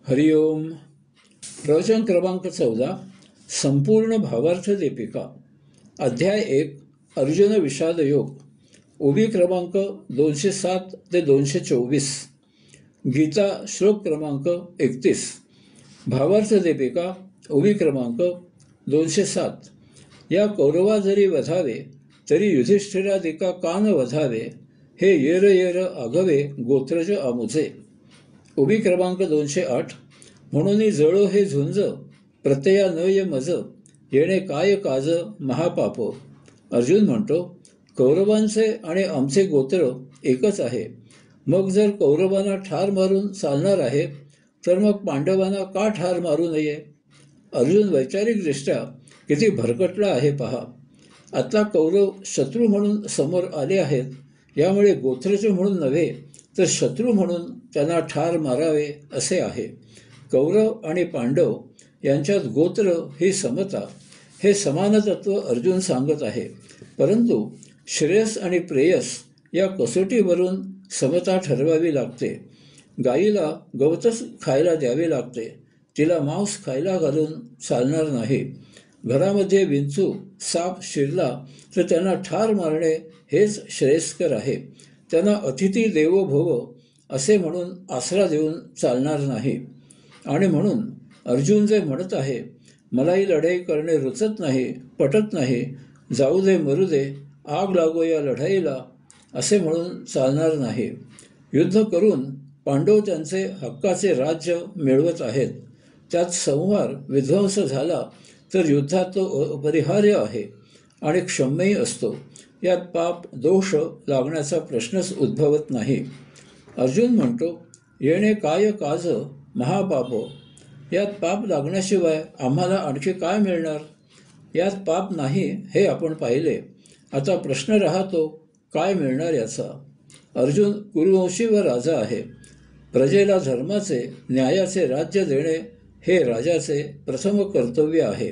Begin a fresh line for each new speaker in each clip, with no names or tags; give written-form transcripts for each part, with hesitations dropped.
हरिओम. प्रवचन क्रमांक 14. संपूर्ण भावार्थ दीपिका. अध्याय 1. अर्जुन विषाद योग. ओवी क्रमांक 207 ते 224. गीता श्लोक क्रमांक 31. भावार्थ दीपिका. ओवी क्रमांक 207. या कौरवा जरी वधावे तरी युधिष्ठिरादिका कान वधावे, हे येर येर आघवे गोत्रज आमुचे. ओवी क्रमांक 208. म्हणून जळो हे झुंज प्रत्यया न ये मज, येणे काय काज महापाप. अर्जुन म्हणतो, कौरवांचे आणि आमचे गोत्र एकच आहे. मग जर कौरवांना ठार मारून चालणार आहे तर मग पांडवांना का ठार मारू नये. अर्जुन वैचारिकदृष्ट्या किती भरकटला आहे पहा. आता कौरव शत्रू म्हणून समोर आले आहेत, यामुळे गोत्रज म्हणून नव्हे तर शत्रू म्हणून त्यांना ठार मारावे असे आहे. कौरव आणि पांडव यांच्यात गोत्र ही समता, हे समानतत्व अर्जुन सांगत आहे. परंतु श्रेयस आणि प्रेयस या कसोटीवरून समता ठरवावी लागते. गाईला गवतच खायला द्यावे लागते, तिला मांस खायला घालून चालणार नाही. घरामध्ये विंचू साप शिरला तर त्यांना ठार मारणे हेच श्रेयस्कर आहे. त्यांना अतिथी देवो भव असे म्हणून आसरा देऊन चालणार नाही. आणि म्हणून अर्जुन जे म्हणत आहे, मलाही लढाई करणे रुचत नाही, पटत नाही, जाऊ दे मरू दे, आग लागो या लढाईला, असे म्हणून चालणार नाही. युद्ध करून पांडव त्यांचे हक्काचे राज्य मिळवत आहेत. त्यात संहार विध्वंस झाला तर युद्धात तो अपरिहार्य आहे आणि क्षम्यही असतो. यात पाप दोष लागण्याचा प्रश्नच उद्भवत नाही. अर्जुन म्हणतो, येणे काय काज महापाप. यात पाप लागण्याशिवाय आम्हाला आणखी काय मिळणार. यात पाप नाही हे आपण पाहिले. आता प्रश्न राहतो काय मिळणार याचा. अर्जुन कुरुवंशी व राजा आहे. प्रजेला धर्माचे न्यायाचे राज्य देणे हे राजाचे प्रथम कर्तव्य आहे.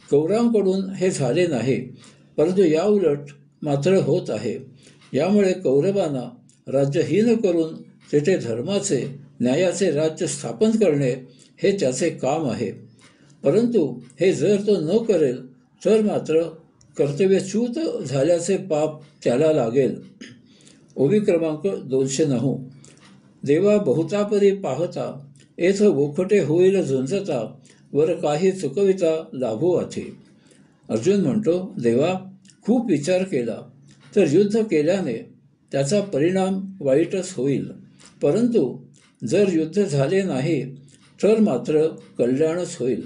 कौरवांकडून हे झाले नाही, परंतु याउलट मात्र होत आहे. यामुळे कौरवांना राज्यहीन करून तेथे धर्माचे न्यायाचे राज्य स्थापन करणे हे त्याचे काम आहे. परंतु हे जर तो न करेल तर मात्र कर्तव्यच्युत झाल्याचे पाप त्याला लागेल. ओवी क्रमांक 209. देवा बहुतापरी पाहता, येथ वोखटे होईल झुंजता, वर काही चुकविता लाभो आथे. अर्जुन म्हणतो, देवा खूप विचार केला तर युद्ध केल्याने त्याचा परिणाम वाईटच होईल. परंतु जर युद्ध झाले नाही तर मात्र कल्याणच होईल.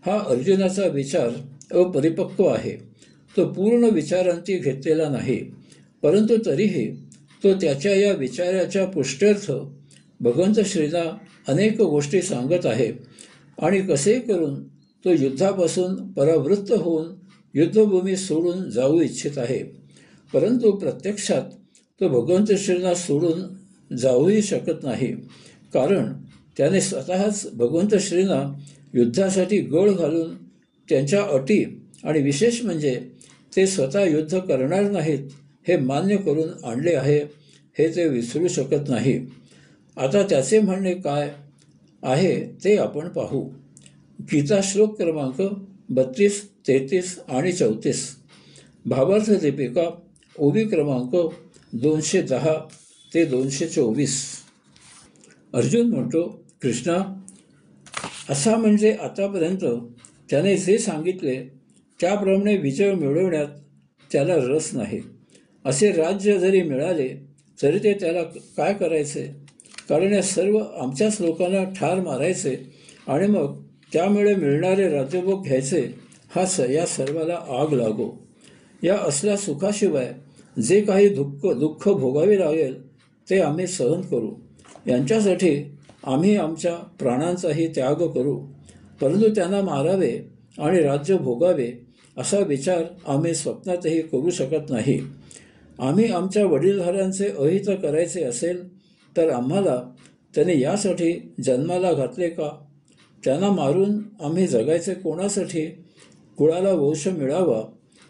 हा अर्जुनाचा विचार अपरिपक्व आहे. तो पूर्ण विचारांती घेतलेला नाही. परंतु तरीही तो त्याच्या या विचाराच्या पुष्ट्यर्थ भगवंत श्रीला अनेक गोष्टी सांगत आहे आणि कसे करून तो युद्धापासून परावृत्त होऊन युद्धभूमी सोडून जाऊ इच्छित आहे. परंतु प्रत्यक्षात तो भगवंत श्रींना सोडून जाऊही शकत नाही, कारण त्याने स्वतःच भगवंत श्रींना युद्धासाठी गळ घालून त्यांच्या अटी आणि विशेष म्हणजे ते स्वतः युद्ध करणार नाहीत हे मान्य करून आणले आहे, हे ते विसरू शकत नाही. आता त्याचे म्हणणे काय आहे ते आपण पाहू. गीता श्लोक क्रमांक 32, 33 आणि 34. भावार्थ दीपिका. ओवी क्रमांक 210 ते 224. अर्जुन म्हणतो, कृष्णा, असा म्हणजे आतापर्यंत त्याने जे सांगितले त्याप्रमाणे विजय मिळवण्यात त्याला रस नाही. असे राज्य जरी मिळाले तरी ते त्याला काय करायचे, कारण या सर्व आमच्याच लोकांना ठार मारायचे आणि मग त्यामुळे मिळणारे राज्यभोग घ्यायचे. या सर्वाला आग लागो. या असल्या सुखाशिवाय जे काही दुःख भोगावे लागेल ते आम्ही सहन करू. यांच्यासाठी आम्ही आमच्या प्राणांचाही त्याग करू. परंतु त्यांना मारावे आणि राज्य भोगावे असा विचार आम्ही स्वप्नातही करू शकत नाही. आम्ही आमच्या वडीलधाऱ्यांचे अहित करायचे असेल तर आम्हाला त्याने यासाठी जन्माला घातले का. त्यांना मारून आम्ही जगायचे कोणासाठी. कुळाला वंश मिळावा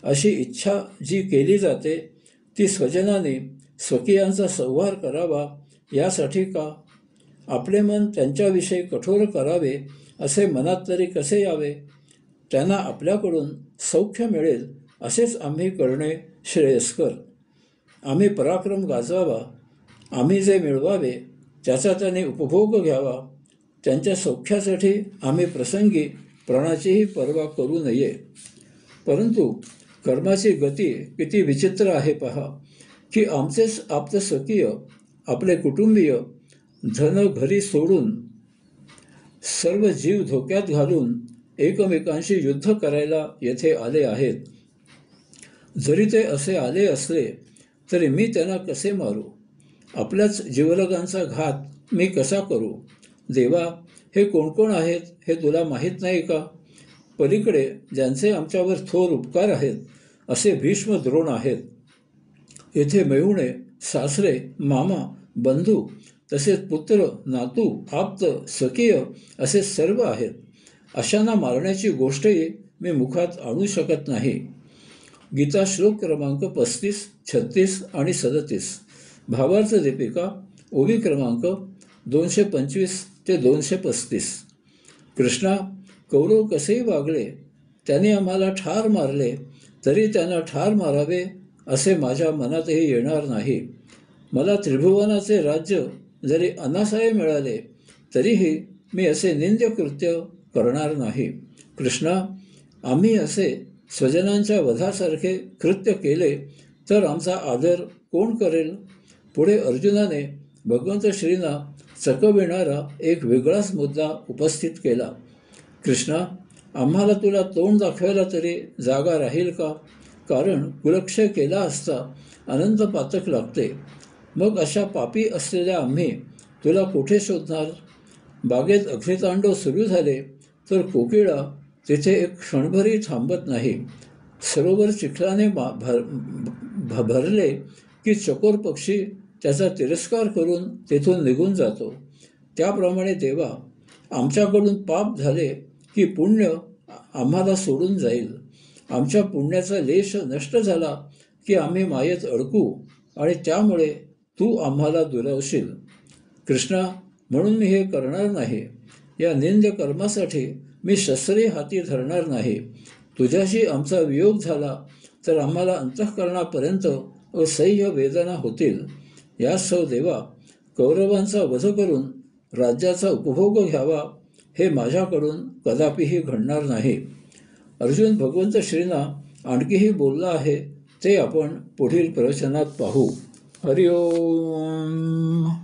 अशी इच्छा जी केली जाते ती स्वजनाने स्वकीयांचा संहार करावा यासाठी का. आपले मन त्यांच्याविषयी कठोर करावे असे मनात तरी कसे यावे? त्यांना आपल्याकडून सौख्य मिळेल असेच आम्ही करणे श्रेयस्कर. आम्ही पराक्रम गाजवावा, आम्ही जे मिळवावे त्याचा त्याने उपभोग घ्यावा. त्यांच्या सौख्यासाठी आम्ही प्रसंगी प्राणाचीही पर्वा करू नये. परंतु कर्माची गती किती विचित्र आहे पहा, की आमचेच आप्तस्वकीय, आपले कुटुंबीय, धन घरी सोडून सर्व जीव धोक्यात घालून एकमेकांशी युद्ध करायला येथे आले आहेत. जरी ते असे आले असले तरी मी त्यांना कसे मारू? आपल्याच जीवलगांचा घात मी कसा करू? देवा, हे कोण कोण आहेत हे तुला माहीत नाही का? पलीकडे ज्यांचे आमच्यावर थोर उपकार आहेत असे भीष्म द्रोण आहेत. येथे मेहुणे, सासरे, मामा, बंधू, तसेच पुत्र, नातू, आप्त, सखीय असे सर्व आहेत. अशांना मारण्याची गोष्टही मी मुखात आणू शकत नाही. गीता श्लोक क्रमांक 35, 36 आणि 37. भावार्थ दीपिका ओवी क्रमांक 225 ते 235. कृष्णा, कौरव कसेही वागले, त्यांनी आम्हाला ठार मारले तरी त्यांना ठार मारावे असे माझ्या मनातही येणार नाही. मला त्रिभुवनाचे राज्य जरी अनासाये मिळाले तरीही मी असे निंद्य कृत्य करणार नाही. कृष्णा, आम्ही असे स्वजनांच्या वधासारखे कृत्य केले तर आमचा आदर कोण करेल? पुढे अर्जुनाने भगवंत श्रींना चकविणारा एक वेगळाच मुद्दा उपस्थित केला. कृष्णा, आम्हाला तुला तोंड दाखवायला तरी जागा राहील का? कारण कुलक्षय केला असता अनंत पातक लागते. मग अशा पापी असलेल्या आम्ही तुला कुठे शोधणार? बागेत अग्नितांडव सुरू झाले तर कोकिळा तिथे एक क्षणभरही थांबत नाही. सरोवर चिखलाने भरले की चकोर पक्षी त्याचा तिरस्कार करून तेथून निघून जातो. त्याप्रमाणे देवा, आमच्याकडून पाप झाले की पुण्य आम्हाला सोडून जाईल. आमच्या पुण्याचा लेश नष्ट झाला की आम्ही मायेत अडकू आणि त्यामुळे तू आम्हाला दुरावशील. कृष्णा, म्हणून मी हे करणार नाही. या निंद्य कर्मासाठी मी शस्त्रे हाती धरणार नाही. तुझ्याशी आमचा वियोग झाला तर आम्हाला अंतःकरणापर्यंत असह्य वेदना होतील. यास्तव देवा, कौरवांचा वध करून राज्याचा उपभोग घ्यावा हे माझ्याकडून कदापिही घडणार नाही. अर्जुन भगवंत श्रींना आणखीही बोलला आहे ते आपण पुढील प्रवचनात पाहू. हरिओम.